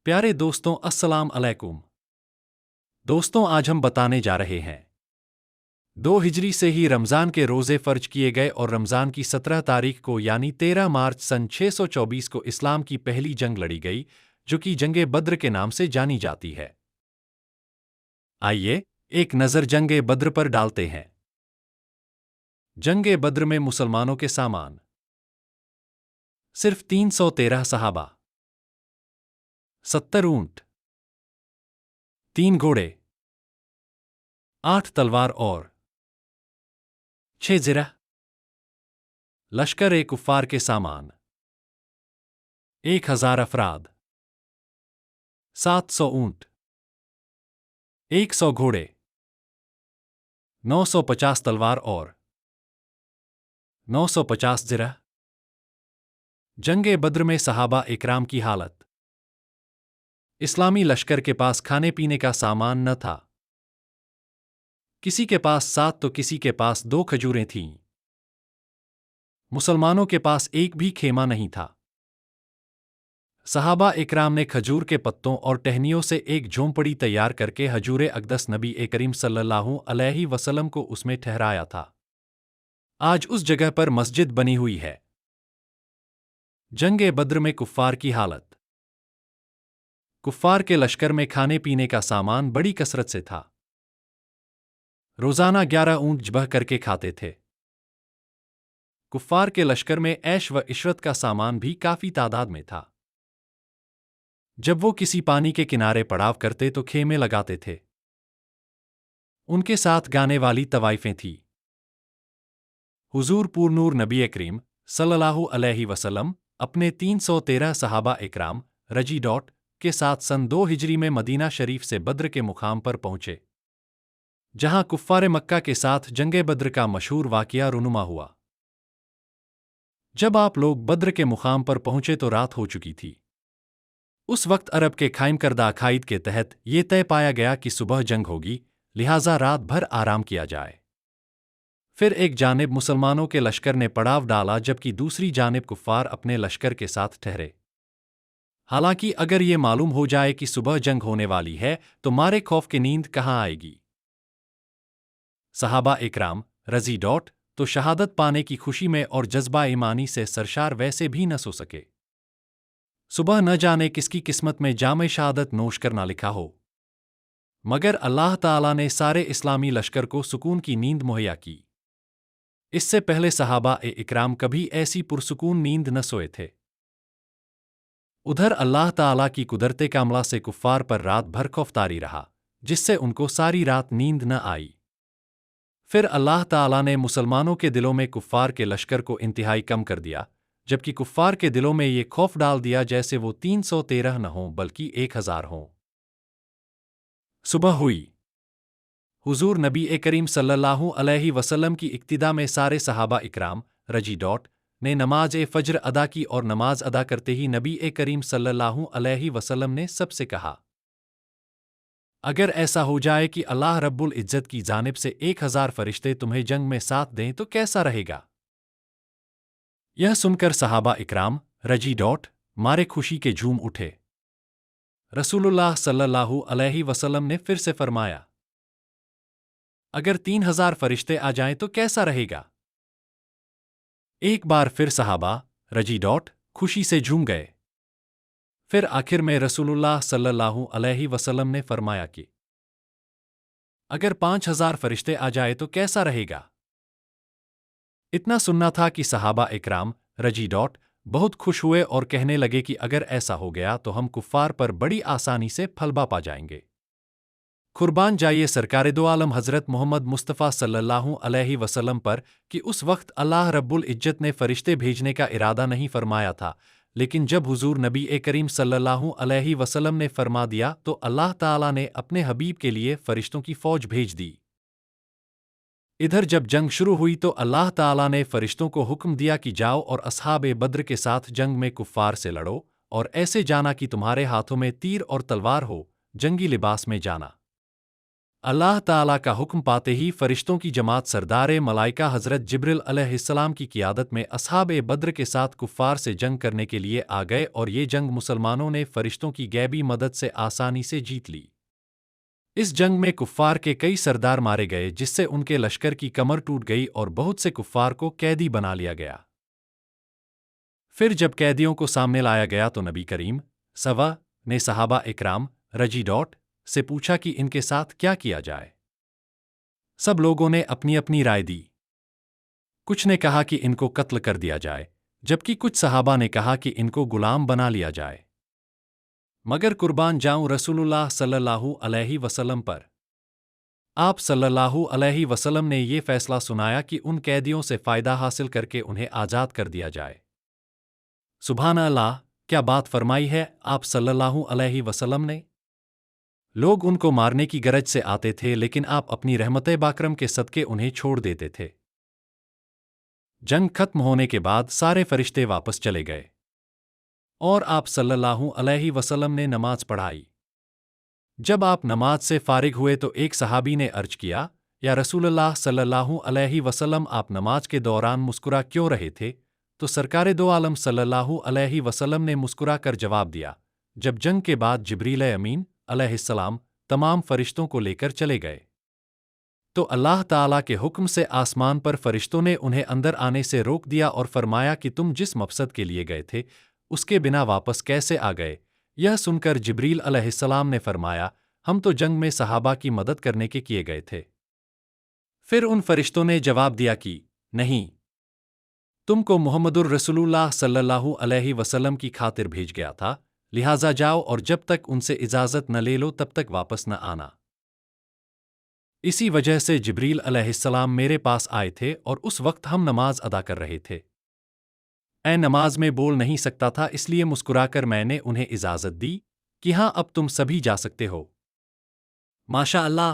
प्यारे दोस्तों, अस्सलाम अलैकुम। दोस्तों, आज हम बताने जा रहे हैं 2 हिजरी से ही रमज़ान के रोज़े फ़र्ज किए गए और रमज़ान की 17 तारीख को यानी 13 मार्च सन 624 को इस्लाम की पहली जंग लड़ी गई, जो कि जंगे बद्र के नाम से जानी जाती है। आइए एक नज़र जंगे बद्र पर डालते हैं। जंगे बद्र में मुसलमानों के सामान सिर्फ 313 सहाबा, 70 ऊंट, 3 घोड़े, 8 तलवार और 6 जिरह। लश्कर ए कुफ्फार के सामान 1000 अफराद, 700 ऊंट, 100 घोड़े, 950 तलवार और 950 जिरह। जंगे बद्र में सहाबा इकराम की हालत। इस्लामी लश्कर के पास खाने पीने का सामान न था। किसी के पास 7 तो किसी के पास 2 खजूरें थीं। मुसलमानों के पास एक भी खेमा नहीं था। सहाबा इकराम ने खजूर के पत्तों और टहनियों से एक झोंपड़ी तैयार करके हजूर अक़दस नबी करीम सल्लल्लाहु अलैहि वसल्लम को उसमें ठहराया था। आज उस जगह पर मस्जिद बनी हुई है। जंगे बद्र में कुफ्फार की हालत। कुफ्फार के लश्कर में खाने पीने का सामान बड़ी कसरत से था। रोजाना 11 ऊंट ज़बह करके खाते थे। कुफ्फार के लश्कर में ऐश व इशरत का सामान भी काफी तादाद में था। जब वो किसी पानी के किनारे पड़ाव करते तो खेमे लगाते थे। उनके साथ गाने वाली तवाइफें थीं। हुजूर पूरनूर नबी करीम सल्लल्लाहु अलैहि वसल्लम अपने 313 सहाबा इकराम रजी डॉट के साथ सन 2 हिजरी में मदीना शरीफ से बद्र के मुकाम पर पहुंचे, जहां कुफ्फार मक्का के साथ जंगे बद्र का मशहूर वाक़या रुनुमा हुआ। जब आप लोग बद्र के मुकाम पर पहुंचे तो रात हो चुकी थी। उस वक्त अरब के कायम करदा अकायद के तहत यह तय पाया गया कि सुबह जंग होगी, लिहाजा रात भर आराम किया जाए। फिर एक जानिब मुसलमानों के लश्कर ने पड़ाव डाला, जबकि दूसरी जानिब कुफ्फार अपने लश्कर के साथ ठहरे। हालांकि अगर ये मालूम हो जाए कि सुबह जंग होने वाली है तो मारे खौफ की नींद कहाँ आएगी। सहाबा इकराम रजी डॉट तो शहादत पाने की खुशी में और जज्बा ईमानी से सरशार वैसे भी न सो सके। सुबह न जाने किसकी किस्मत में जामे शहादत नोश करना लिखा हो, मगर अल्लाह ताला ने सारे इस्लामी लश्कर को सुकून की नींद मुहैया की। इससे पहले सहाबा इकराम कभी ऐसी पुरसुकून नींद न सोए थे। उधर अल्लाह ताला की कुदरते कामला से कुफ्फार पर रात भर खौफतारी रहा, जिससे उनको सारी रात नींद न आई। फिर अल्लाह ताला ने मुसलमानों के दिलों में कुफ्फार के लश्कर को इंतहाई कम कर दिया, जबकि कुफ्फार के दिलों में ये खौफ डाल दिया जैसे वो 313 न हों बल्कि 1000 हों। सुबह हुई। हुजूर नबी करीम सल्लल्लाहु अलैहि वसल्लम की इक्तिदा में सारे सहाबा इकराम रजी डॉट ने नमाज फज्र अदा की और नमाज अदा करते ही नबी करीम सल्लल्लाहु अलैहि वसल्लम ने सबसे कहा, अगर ऐसा हो जाए कि अल्लाह रब्बुल इज्जत की जानिब से 1000 फरिश्ते तुम्हें जंग में साथ दें तो कैसा रहेगा। यह सुनकर सहाबा इकराम रजी डॉट मारे खुशी के झूम उठे। रसूलुल्लाह सल्लल्लाहु अलैहि वसल्लम ने फिर से फरमाया, अगर 3000 फरिश्ते आ जाएं तो कैसा रहेगा। एक बार फिर सहाबा रजी डॉट खुशी से झूम गए। फिर आखिर में रसूलुल्लाह सल्लल्लाहु अलैहि वसल्लम ने फरमाया कि अगर 5000 फरिश्ते आ जाए तो कैसा रहेगा। इतना सुनना था कि सहाबा इकराम रजी डॉट बहुत खुश हुए और कहने लगे कि अगर ऐसा हो गया तो हम कुफ्फार पर बड़ी आसानी से फलबा पा जाएंगे। कुर्बान जाइए सरकारे दो आलम हज़रत मोहम्मद मुस्तफ़ा सल्लल्लाहु अलैहि वसल्लम पर कि उस वक्त अल्लाह रब्बुल इज्जत ने फरिश्ते भेजने का इरादा नहीं फरमाया था, लेकिन जब हुजूर नबी करीम सल्लल्लाहु अलैहि वसल्लम ने फरमा दिया तो अल्लाह ताला ने अपने हबीब के लिए फरिश्तों की फौज भेज दी। इधर जब जंग शुरू हुई तो अल्लाह ताला ने फरिश्तों को हुक्म दिया कि जाओ और अस्हाबे बद्र के साथ जंग में कुफ्फार से लड़ो, और ऐसे जाना कि तुम्हारे हाथों में तीर और तलवार हो, जंगी लिबास में जाना। अल्लाह ताला का हुक्म पाते ही फरिश्तों की जमात सरदार मलाइका हज़रत जिब्रिल अलैहिस्सलाम की क़ियादत में अस्हाब बद्र के साथ कुफ़ार से जंग करने के लिए आ गए और ये जंग मुसलमानों ने फरिश्तों की गैबी मदद से आसानी से जीत ली। इस जंग में कुफ़ार के कई सरदार मारे गए जिससे उनके लश्कर की कमर टूट गई और बहुत से कुफ़ार को कैदी बना लिया गया। फिर जब कैदियों को सामने लाया गया तो नबी करीम सवा ने सहाबा इकराम रजी से पूछा कि इनके साथ क्या किया जाए। सब लोगों ने अपनी अपनी राय दी। कुछ ने कहा कि इनको कत्ल कर दिया जाए, जबकि कुछ सहाबा ने कहा कि इनको गुलाम बना लिया जाए। मगर कुर्बान जाऊं रसूलुल्लाह सल्लल्लाहु अलैहि वसल्लम पर। आप सल्लल्लाहु अलैहि वसल्लम ने ये फैसला सुनाया कि उन कैदियों से फ़ायदा हासिल करके उन्हें आज़ाद कर दिया जाए। सुभान अल्लाह, क्या बात फरमाई है आप सल्लल्लाहु अलैहि वसल्लम ने। लोग उनको मारने की गरज से आते थे लेकिन आप अपनी रहमत-ए बाकरम के सदके उन्हें छोड़ देते थे। जंग खत्म होने के बाद सारे फरिश्ते वापस चले गए और आप सल्लल्लाहु अलैहि वसल्लम ने नमाज पढ़ाई। जब आप नमाज से फारिग हुए तो एक सहाबी ने अर्ज किया, या रसूलुल्लाह सल्लल्लाहु अलैहि वसल्लम आप नमाज के दौरान मुस्कुरा क्यों रहे थे? तो सरकारे दो आलम सल्लल्लाहु अलैहि वसल्लम ने मुस्कुरा कर जवाब दिया, जब जंग के बाद जिब्रील अमीन अलैहिस्सलाम तमाम फरिश्तों को लेकर चले गए तो अल्लाह ताला के हुक्म से आसमान पर फरिश्तों ने उन्हें अंदर आने से रोक दिया और फरमाया कि तुम जिस मकसद के लिए गए थे उसके बिना वापस कैसे आ गए। यह सुनकर जिब्रील अलैहिस्सलाम ने फरमाया, हम तो जंग में सहाबा की मदद करने के किए गए थे। फिर उन फरिश्तों ने जवाब दिया कि नहीं, तुमको मुहम्मदुर रसूलुल्लाह सल्लल्लाहु अलैहि वसल्लम की खातिर भेज गया था, लिहाजा जाओ और जब तक उनसे इजाज़त न ले लो तब तक वापस न आना। इसी वजह से जिब्रील अलैहिस्सलाम मेरे पास आए थे और उस वक्त हम नमाज अदा कर रहे थे। मैं नमाज में बोल नहीं सकता था, इसलिए मुस्कुराकर मैंने उन्हें इजाज़त दी कि हाँ अब तुम सभी जा सकते हो। माशा अल्लाह।